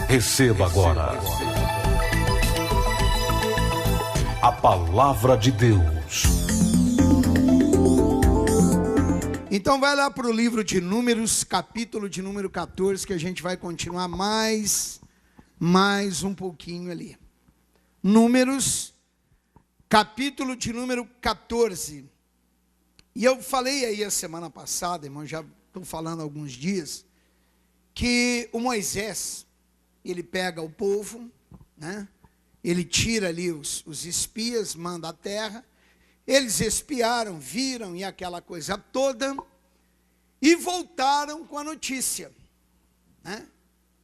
Receba agora a palavra de Deus. Então vai lá para o livro de Números, capítulo de número 14, que a gente vai continuar mais um pouquinho ali. Números, capítulo de número 14. E eu falei aí a semana passada, irmão, já estou falando há alguns dias, que o Moisés, ele pega o povo, né? Ele tira ali os espias, manda a terra, eles espiaram, viram e aquela coisa toda, e voltaram com a notícia, né?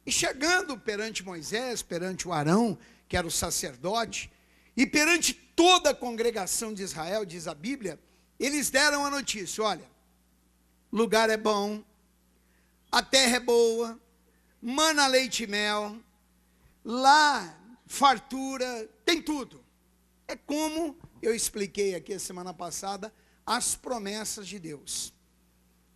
E chegando perante Moisés, perante o Arão, que era o sacerdote, e perante toda a congregação de Israel, diz a Bíblia, eles deram a notícia: olha, lugar é bom, a terra é boa, mana leite e mel, lá fartura, tem tudo. É como eu expliquei aqui a semana passada, as promessas de Deus.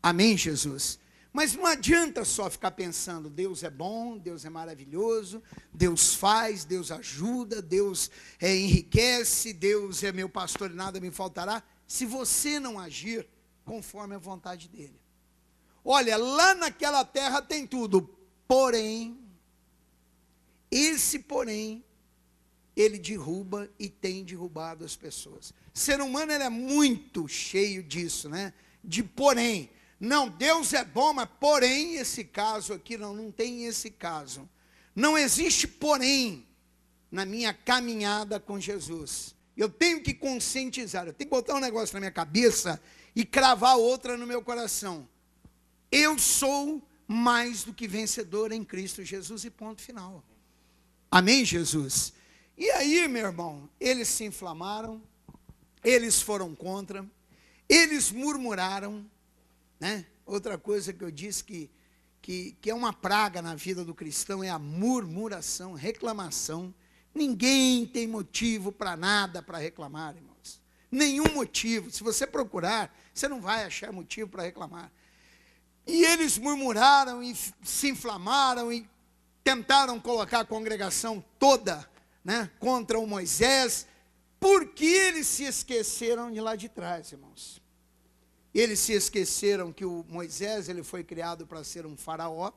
Amém, Jesus? Mas não adianta só ficar pensando, Deus é bom, Deus é maravilhoso, Deus faz, Deus ajuda, Deus enriquece, Deus é meu pastor e nada me faltará, se você não agir conforme a vontade dele. Olha, lá naquela terra tem tudo, porém, ele derruba e tem derrubado as pessoas. O ser humano, ele é muito cheio disso, né? De porém. Não, Deus é bom, mas porém, esse caso aqui, não tem esse caso. Não existe porém na minha caminhada com Jesus. Eu tenho que conscientizar, eu tenho que botar um negócio na minha cabeça e cravar outra no meu coração. Eu sou mais do que vencedor em Cristo Jesus e ponto final. Amém, Jesus? E aí, meu irmão, eles se inflamaram, eles foram contra, eles murmuraram, né? Outra coisa que eu disse que é uma praga na vida do cristão é a murmuração, reclamação. Ninguém tem motivo para nada para reclamar, irmãos. Nenhum motivo. Se você procurar, você não vai achar motivo para reclamar. E eles murmuraram e se inflamaram e tentaram colocar a congregação toda, né, contra o Moisés, porque eles se esqueceram de lá de trás, irmãos. Eles se esqueceram que o Moisés, ele foi criado para ser um faraó.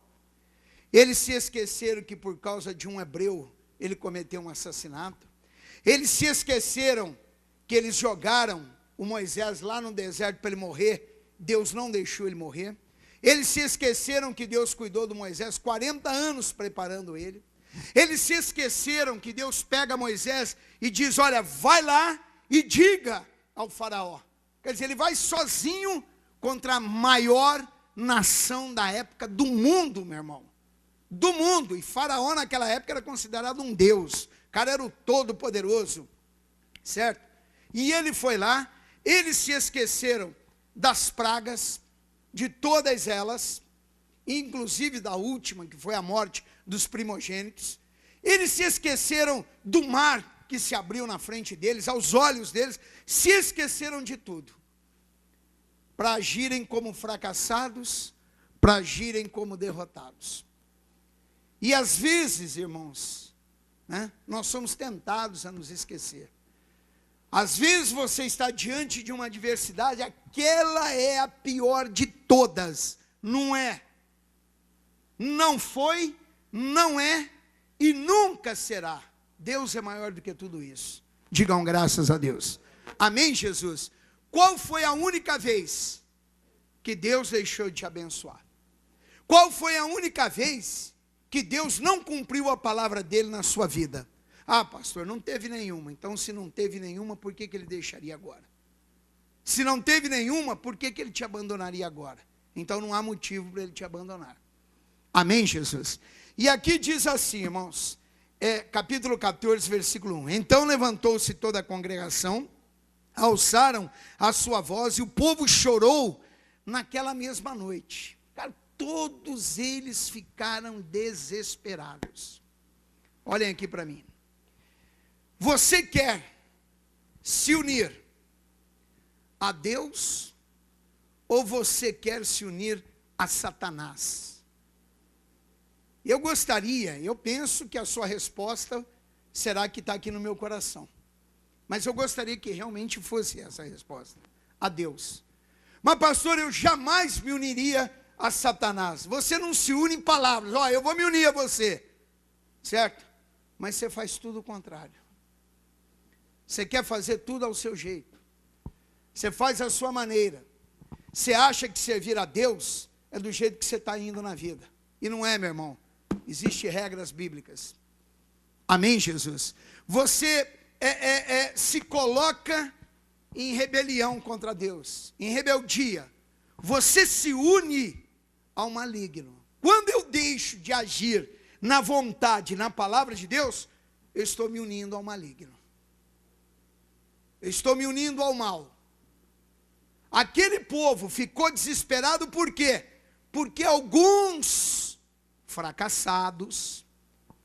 Eles se esqueceram que por causa de um hebreu, ele cometeu um assassinato. Eles se esqueceram que eles jogaram o Moisés lá no deserto para ele morrer. Deus não deixou ele morrer. Eles se esqueceram que Deus cuidou do Moisés 40 anos preparando ele. Eles se esqueceram que Deus pega Moisés e diz: olha, vai lá e diga ao faraó. Quer dizer, ele vai sozinho contra a maior nação da época do mundo, meu irmão. Do mundo. E faraó naquela época era considerado um deus. O cara era o todo-poderoso. Certo? E ele foi lá, eles se esqueceram das pragas, de todas elas, inclusive da última, que foi a morte dos primogênitos. Eles se esqueceram do mar que se abriu na frente deles, aos olhos deles, se esqueceram de tudo, para agirem como fracassados, para agirem como derrotados. E às vezes, irmãos, né, nós somos tentados a nos esquecer. Às vezes você está diante de uma adversidade, aquela é a pior de todas. Não é. Não foi, não é e nunca será. Deus é maior do que tudo isso. Digam graças a Deus. Amém, Jesus? Qual foi a única vez que Deus deixou de te abençoar? Qual foi a única vez que Deus não cumpriu a palavra dele na sua vida? Ah, pastor, não teve nenhuma. Então, se não teve nenhuma, por que ele deixaria agora? Se não teve nenhuma, por que ele te abandonaria agora? Então, não há motivo para ele te abandonar. Amém, Jesus? E aqui diz assim, irmãos, capítulo 14, versículo 1. Então levantou-se toda a congregação, alçaram a sua voz, e o povo chorou naquela mesma noite. Cara, todos eles ficaram desesperados. Olhem aqui para mim. Você quer se unir a Deus ou você quer se unir a Satanás? Eu penso que a sua resposta será que está aqui no meu coração. Mas eu gostaria que realmente fosse essa a resposta. A Deus. Mas pastor, eu jamais me uniria a Satanás. Você não se une em palavras. Eu vou me unir a você. Certo? Mas você faz tudo o contrário. Você quer fazer tudo ao seu jeito. Você faz a sua maneira. Você acha que servir a Deus é do jeito que você está indo na vida. E não é, meu irmão. Existem regras bíblicas. Amém, Jesus? Você se coloca em rebelião contra Deus. Em rebeldia. Você se une ao maligno. Quando eu deixo de agir na vontade, na palavra de Deus, eu estou me unindo ao maligno. Eu estou me unindo ao mal. Aquele povo ficou desesperado por quê? Porque alguns fracassados,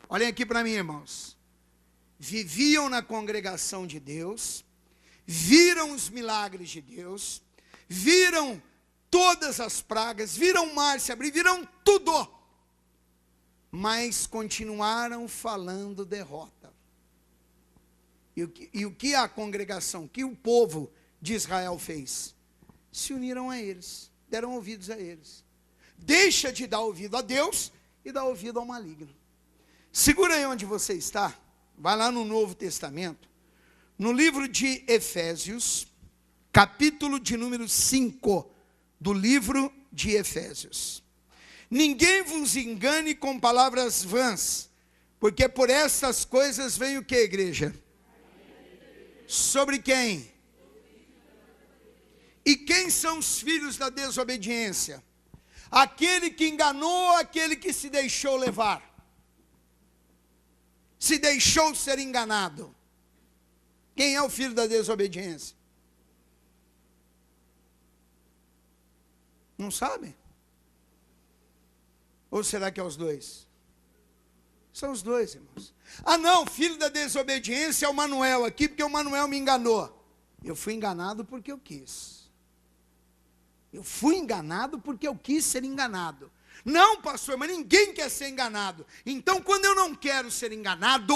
olhem aqui para mim, irmãos, viviam na congregação de Deus, viram os milagres de Deus, viram todas as pragas, viram o mar se abrir, viram tudo, mas continuaram falando derrota. E o que a congregação, o que o povo de Israel fez? Se uniram a eles, deram ouvidos a eles. Deixa de dar ouvido a Deus e dá ouvido ao maligno. Segura aí onde você está, vai lá no Novo Testamento, no livro de Efésios, capítulo de número 5, do livro de Efésios. Ninguém vos engane com palavras vãs, porque por essas coisas vem o que, igreja? Sobre quem? E quem são os filhos da desobediência? Aquele que enganou, aquele que se deixou levar. Se deixou ser enganado. Quem é o filho da desobediência? Não sabem? Ou será que é os dois? São os dois, irmãos. Ah não, filho da desobediência é o Manuel aqui, porque o Manuel me enganou. Eu fui enganado porque eu quis. Eu fui enganado porque eu quis ser enganado. Não, pastor, mas ninguém quer ser enganado. Então, quando eu não quero ser enganado,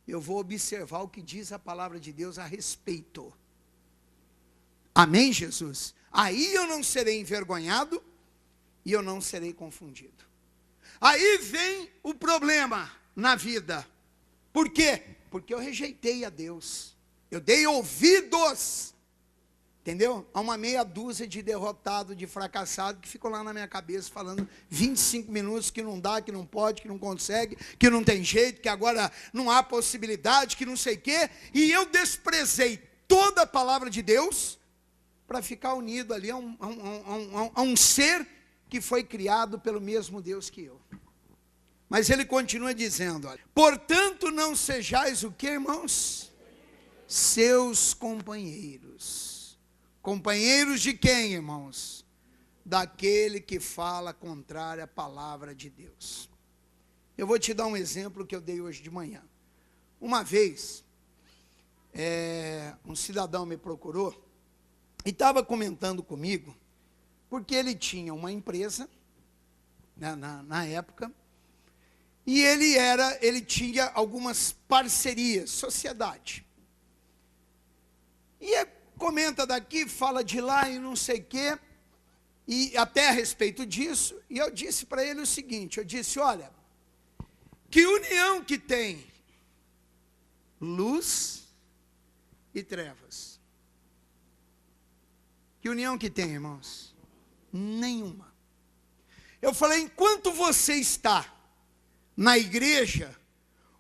eu vou observar o que diz a palavra de Deus a respeito. Amém, Jesus? Aí eu não serei envergonhado e eu não serei confundido. Aí vem o problema na vida. Por quê? Porque eu rejeitei a Deus. Eu dei ouvidos. Entendeu? Há uma meia dúzia de derrotado, de fracassado, que ficou lá na minha cabeça falando 25 minutos que não dá, que não pode, que não consegue, que não tem jeito, que agora não há possibilidade, que não sei o quê. E eu desprezei toda a palavra de Deus para ficar unido ali a um ser que foi criado pelo mesmo Deus que eu. Mas ele continua dizendo, olha, portanto não sejais o que, irmãos? Seus companheiros. Companheiros de quem, irmãos? Daquele que fala contrário à palavra de Deus. Eu vou te dar um exemplo que eu dei hoje de manhã. Uma vez, um cidadão me procurou e estava comentando comigo, porque ele tinha uma empresa, né, na época, e ele tinha algumas parcerias, sociedade. E comenta daqui, fala de lá e não sei o quê, e até a respeito disso, e eu disse para ele o seguinte, eu disse, olha, que união que tem luz e trevas? Que união que tem, irmãos? Nenhuma. Eu falei, enquanto você está na igreja,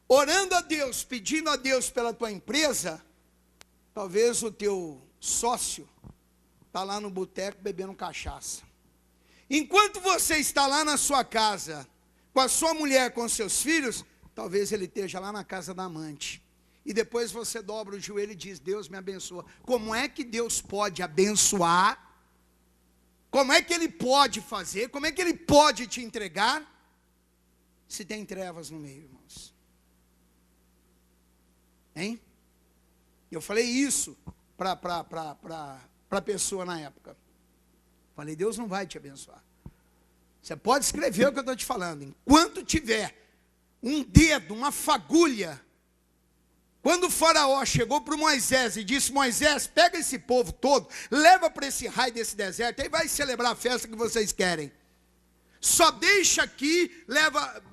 orando a Deus, pedindo a Deus pela tua empresa, talvez o teu sócio está lá no boteco bebendo cachaça. Enquanto você está lá na sua casa, com a sua mulher, com os seus filhos, talvez ele esteja lá na casa da amante. E depois você dobra o joelho e diz, Deus me abençoa. Como é que Deus pode abençoar? Como é que Ele pode fazer? Como é que Ele pode te entregar? Se tem trevas no meio, irmãos. Hein? Eu falei isso para a pessoa na época. Falei, Deus não vai te abençoar. Você pode escrever o que eu estou te falando. Enquanto tiver um dedo, uma fagulha. Quando o faraó chegou para o Moisés e disse: Moisés, pega esse povo todo, leva para esse raio desse deserto, aí vai celebrar a festa que vocês querem. Só deixa aqui,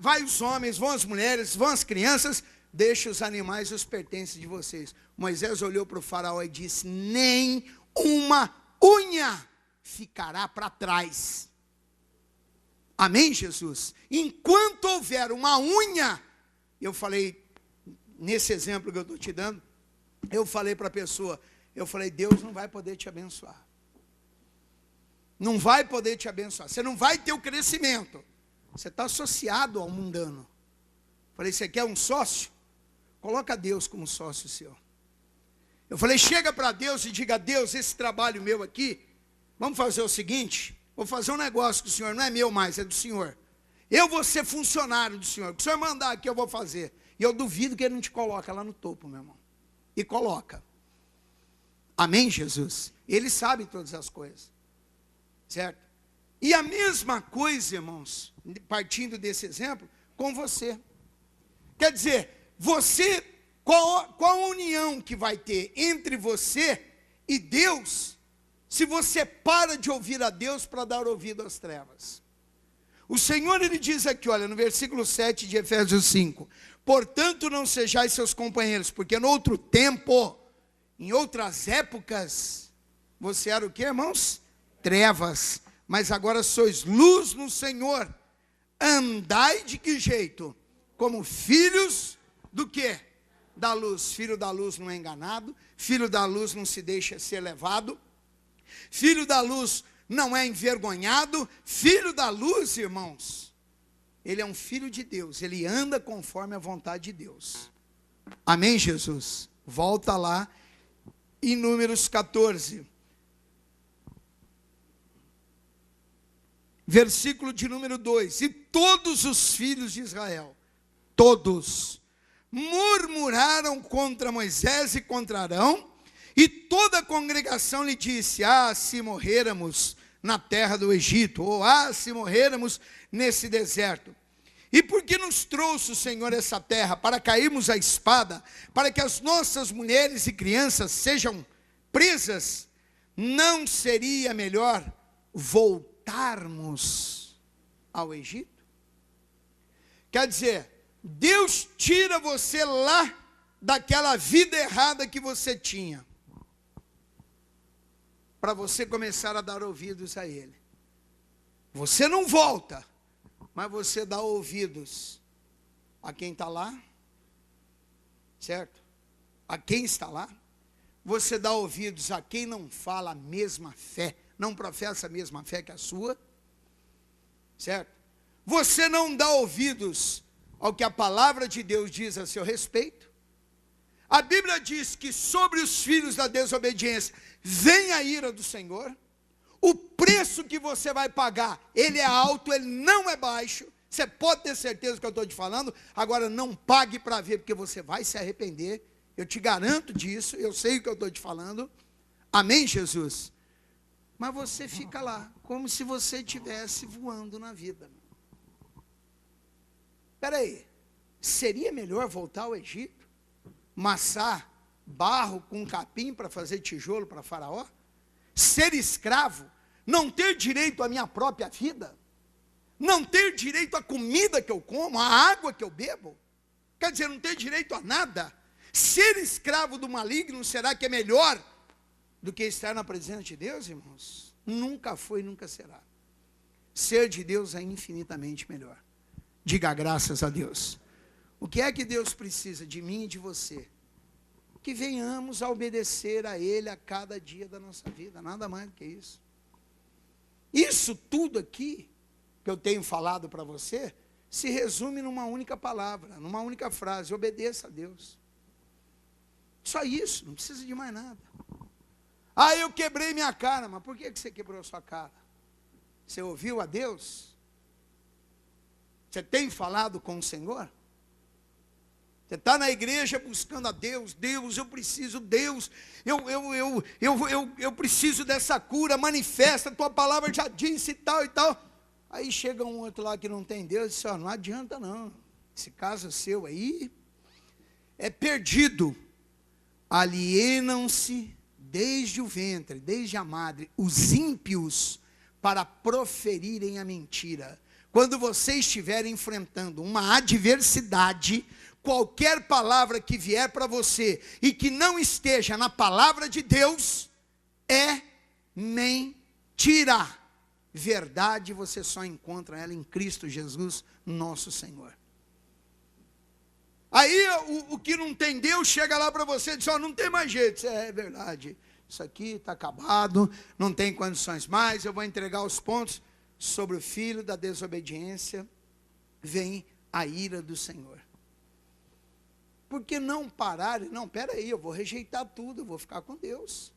vai os homens, vão as mulheres, vão as crianças, deixa os animais e os pertences de vocês. Moisés olhou para o faraó e disse: nem uma unha ficará para trás. Amém, Jesus? Enquanto houver uma unha, eu falei, nesse exemplo que eu estou te dando, eu falei para a pessoa, Deus não vai poder te abençoar. Não vai poder te abençoar. Você não vai ter o crescimento. Você está associado ao mundano. Falei, você quer um sócio? Coloca Deus como sócio seu. Eu falei, chega para Deus e diga: Deus, esse trabalho meu aqui, vamos fazer o seguinte, vou fazer um negócio com o Senhor, não é meu mais, é do Senhor. Eu vou ser funcionário do Senhor. O que o Senhor mandar aqui eu vou fazer. E eu duvido que Ele não te coloca lá no topo, meu irmão. E coloca. Amém, Jesus? Ele sabe todas as coisas. Certo? E a mesma coisa, irmãos, partindo desse exemplo, com você. Quer dizer, você, qual a união que vai ter entre você e Deus, se você para de ouvir a Deus para dar ouvido às trevas? O Senhor, Ele diz aqui, olha, no versículo 7 de Efésios 5, portanto não sejais seus companheiros, porque no outro tempo, em outras épocas, você era o que, irmãos? Trevas, mas agora sois luz no Senhor. Andai de que jeito? Como filhos do quê? Da luz. Filho da luz não é enganado, filho da luz não se deixa ser levado, filho da luz não é envergonhado, filho da luz, irmãos, ele é um filho de Deus, ele anda conforme a vontade de Deus. Amém, Jesus? Volta lá em Números 14. Versículo de número 2, e todos os filhos de Israel, todos, murmuraram contra Moisés e contra Arão, e toda a congregação lhe disse: ah, se morrêramos na terra do Egito, ou ah, se morrêramos nesse deserto. E por que nos trouxe o Senhor essa terra? Para cairmos à espada, para que as nossas mulheres e crianças sejam presas? Não seria melhor voltarmos ao Egito? Quer dizer, Deus tira você lá daquela vida errada que você tinha, para você começar a dar ouvidos a Ele. Você não volta, mas você dá ouvidos a quem está lá, certo? A quem está lá. Você dá ouvidos a quem não fala a mesma fé, não professa a mesma fé que a sua, certo? Você não dá ouvidos ao que a palavra de Deus diz a seu respeito. A Bíblia diz que sobre os filhos da desobediência vem a ira do Senhor. O preço que você vai pagar, ele é alto, ele não é baixo. Você pode ter certeza do que eu estou te falando. Agora não pague para ver, porque você vai se arrepender. Eu te garanto disso, eu sei o que eu estou te falando. Amém, Jesus? Mas você fica lá, como se você estivesse voando na vida. Espera aí, seria melhor voltar ao Egito? Massar barro com capim para fazer tijolo para Faraó? Ser escravo? Não ter direito à minha própria vida? Não ter direito à comida que eu como, à água que eu bebo? Quer dizer, não ter direito a nada? Ser escravo do maligno, será que é melhor do que estar na presença de Deus, irmãos? Nunca foi, nunca será. Ser de Deus é infinitamente melhor. Diga graças a Deus. O que é que Deus precisa de mim e de você? Que venhamos a obedecer a Ele a cada dia da nossa vida, nada mais do que isso. Isso tudo aqui, que eu tenho falado para você, se resume numa única palavra, numa única frase: obedeça a Deus. Só isso, não precisa de mais nada. Ah, eu quebrei minha cara. Mas por que você quebrou a sua cara? Você ouviu a Deus? Você tem falado com o Senhor? Você está na igreja buscando a Deus. Deus, eu preciso, Deus, eu preciso dessa cura, manifesta, a tua palavra já disse e tal e tal. Aí chega um outro lá que não tem Deus e diz, ó, não adianta não, esse caso seu aí é perdido. Alienam-se desde o ventre, desde a madre, os ímpios para proferirem a mentira. Quando você estiver enfrentando uma adversidade, qualquer palavra que vier para você e que não esteja na palavra de Deus, é mentira. Verdade, você só encontra ela em Cristo Jesus, nosso Senhor. Aí o que não tem Deus chega lá para você e diz, ó, não tem mais jeito. É verdade, isso aqui está acabado, não tem condições mais, eu vou entregar os pontos. Sobre o filho da desobediência, vem a ira do Senhor. Por que não parar? Não, peraí, eu vou rejeitar tudo, eu vou ficar com Deus.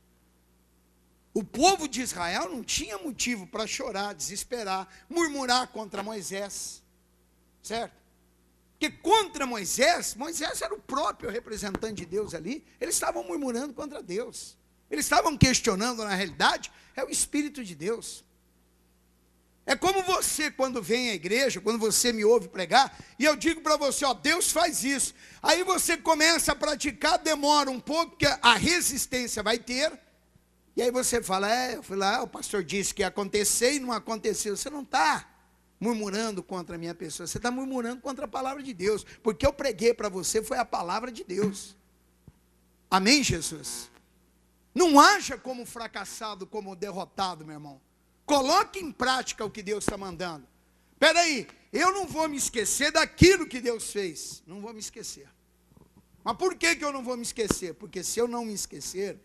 O povo de Israel não tinha motivo para chorar, desesperar, murmurar contra Moisés, certo? Porque contra Moisés era o próprio representante de Deus ali, eles estavam murmurando contra Deus, eles estavam questionando, na realidade, é o Espírito de Deus. É como você, quando vem à igreja, quando você me ouve pregar, e eu digo para você, ó, Deus faz isso, aí você começa a praticar, demora um pouco, porque a resistência vai ter, e aí você fala, eu fui lá, o pastor disse que ia acontecer e não aconteceu. Você não está murmurando contra a minha pessoa, você está murmurando contra a palavra de Deus, porque eu preguei para você, foi a palavra de Deus. Amém, Jesus? Não haja como fracassado, como derrotado, meu irmão. Coloque em prática o que Deus está mandando. Espera aí, eu não vou me esquecer daquilo que Deus fez. Não vou me esquecer. Mas por que eu não vou me esquecer? Porque se eu não me esquecer,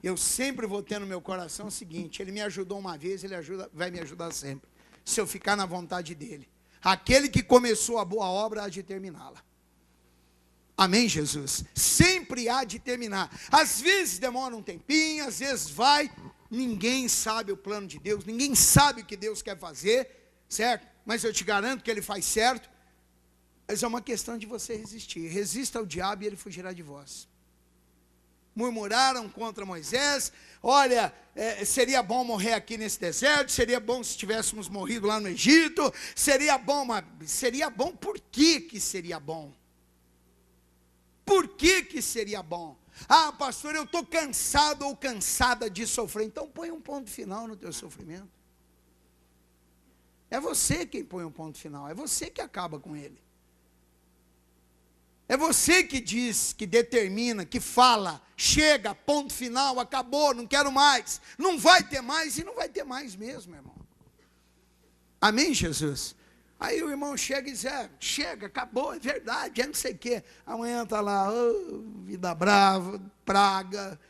eu sempre vou ter no meu coração o seguinte, Ele me ajudou uma vez, Ele vai me ajudar sempre. Se eu ficar na vontade dEle. Aquele que começou a boa obra há de terminá-la. Amém, Jesus? Sempre há de terminar. Às vezes demora um tempinho, às vezes vai. Ninguém sabe o plano de Deus, ninguém sabe o que Deus quer fazer, certo? Mas eu te garanto que Ele faz certo. Mas é uma questão de você resistir. Resista ao diabo e ele fugirá de vós. Murmuraram contra Moisés, olha, seria bom morrer aqui nesse deserto, seria bom se tivéssemos morrido lá no Egito, seria bom, mas seria bom, por que seria bom? Por que seria bom? Ah, pastor, eu estou cansado ou cansada de sofrer. Então põe um ponto final no teu sofrimento. É você quem põe um ponto final, é você que acaba com ele. É você que diz, que determina, que fala, chega, ponto final, acabou, não quero mais. Não vai ter mais e não vai ter mais mesmo, irmão. Amém, Jesus? Aí o irmão chega e diz, chega, acabou, é verdade, é não sei o quê. Amanhã está lá, vida brava, praga,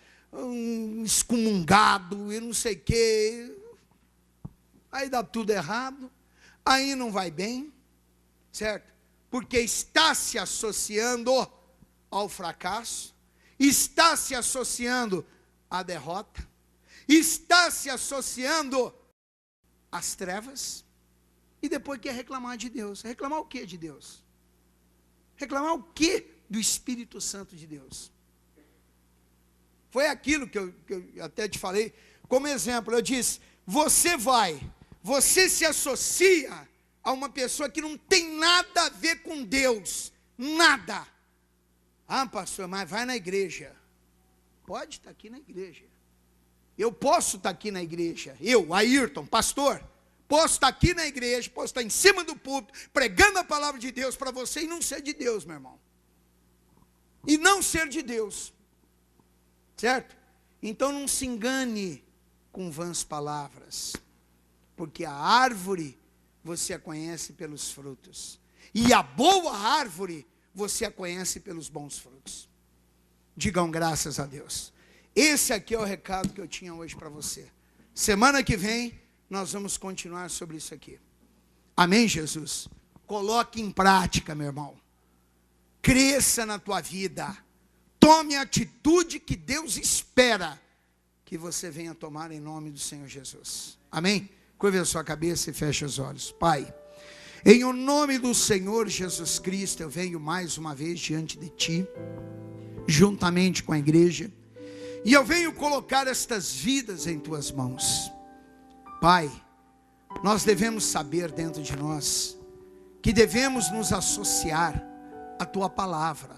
excomungado e não sei o quê. Aí dá tudo errado, aí não vai bem, certo? Porque está se associando ao fracasso, está se associando à derrota, está se associando às trevas, e depois quer reclamar de Deus. Reclamar o que de Deus? Reclamar o que do Espírito Santo de Deus? Foi aquilo que eu até te falei, como exemplo, eu disse, você se associa a uma pessoa que não tem nada a ver com Deus, nada. Ah, pastor, mas vai na igreja. Pode estar aqui na igreja. Eu posso estar aqui na igreja, eu, Ayrton, pastor, posso estar aqui na igreja, posso estar em cima do púlpito, pregando a palavra de Deus para você e não ser de Deus, meu irmão. E não ser de Deus. Certo? Então não se engane com vãs palavras, porque a árvore você a conhece pelos frutos, e a boa árvore você a conhece pelos bons frutos. Digam graças a Deus. Esse aqui é o recado que eu tinha hoje para você. Semana que vem nós vamos continuar sobre isso aqui. Amém, Jesus? Coloque em prática, meu irmão. Cresça na tua vida. Tome a atitude que Deus espera que você venha tomar em nome do Senhor Jesus. Amém? Curve a sua cabeça e feche os olhos. Pai, em o nome do Senhor Jesus Cristo, eu venho mais uma vez diante de Ti, juntamente com a igreja, e eu venho colocar estas vidas em Tuas mãos. Pai, nós devemos saber dentro de nós que devemos nos associar à tua palavra,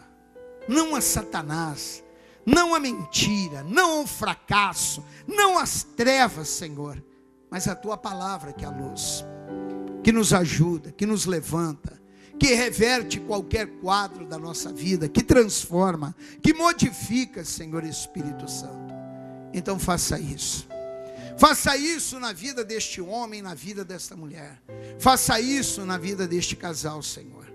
não a Satanás, não a mentira, não ao fracasso, não às trevas, Senhor, mas a tua palavra que é a luz, que nos ajuda, que nos levanta, que reverte qualquer quadro da nossa vida, que transforma, que modifica, Senhor Espírito Santo. Então faça isso. Faça isso na vida deste homem, na vida desta mulher. Faça isso na vida deste casal, Senhor.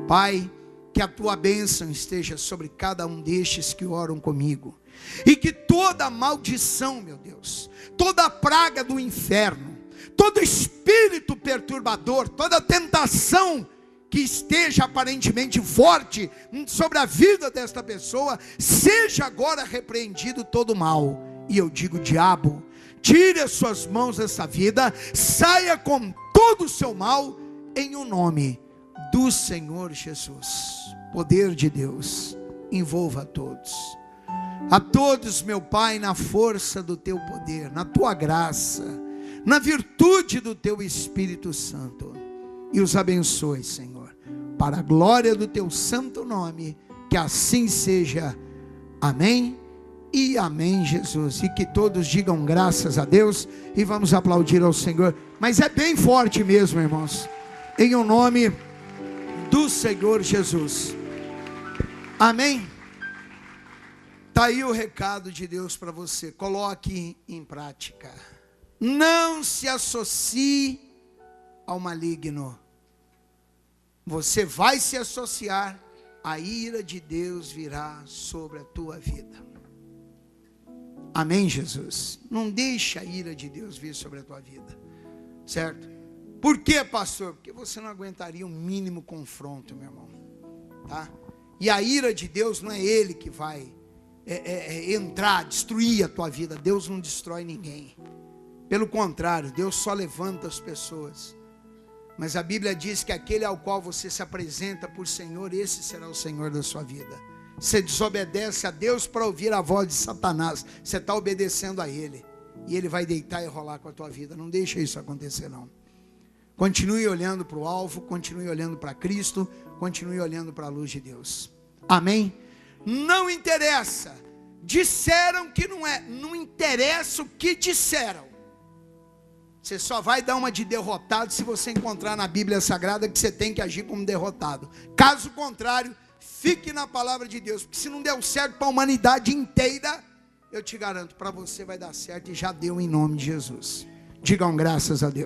Pai, que a tua bênção esteja sobre cada um destes que oram comigo. E que toda maldição, meu Deus, toda praga do inferno, todo espírito perturbador, toda tentação que esteja aparentemente forte sobre a vida desta pessoa, seja agora repreendido todo o mal. E eu digo, diabo, tire as suas mãos dessa vida, saia com todo o seu mal, em o nome do Senhor Jesus. Poder de Deus, envolva a todos, meu Pai, na força do teu poder, na tua graça, na virtude do teu Espírito Santo, e os abençoe, Senhor, para a glória do teu santo nome, que assim seja. Amém e amém, Jesus. E que todos digam graças a Deus, e vamos aplaudir ao Senhor, mas é bem forte mesmo, irmãos, em o nome do Senhor Jesus. Amém. Está aí o recado de Deus para você, coloque em prática. Não se associe ao maligno. Você vai se associar, a ira de Deus virá sobre a tua vida. Amém, Jesus? Não deixa a ira de Deus vir sobre a tua vida, certo? Por quê, pastor? Porque você não aguentaria um mínimo confronto, meu irmão, tá? E a ira de Deus não é Ele que vai entrar, destruir a tua vida. Deus não destrói ninguém. Pelo contrário, Deus só levanta as pessoas. Mas a Bíblia diz que aquele ao qual você se apresenta por Senhor, esse será o Senhor da sua vida. Você desobedece a Deus para ouvir a voz de Satanás, você está obedecendo a Ele, e Ele vai deitar e rolar com a tua vida. Não deixa isso acontecer, não. Continue olhando para o alvo, continue olhando para Cristo, continue olhando para a luz de Deus. Amém? Não interessa, disseram que não é, não interessa o que disseram. Você só vai dar uma de derrotado se você encontrar na Bíblia Sagrada que você tem que agir como derrotado. Caso contrário, fique na palavra de Deus, porque se não deu certo para a humanidade inteira, eu te garanto, para você vai dar certo, e já deu em nome de Jesus. Digam graças a Deus.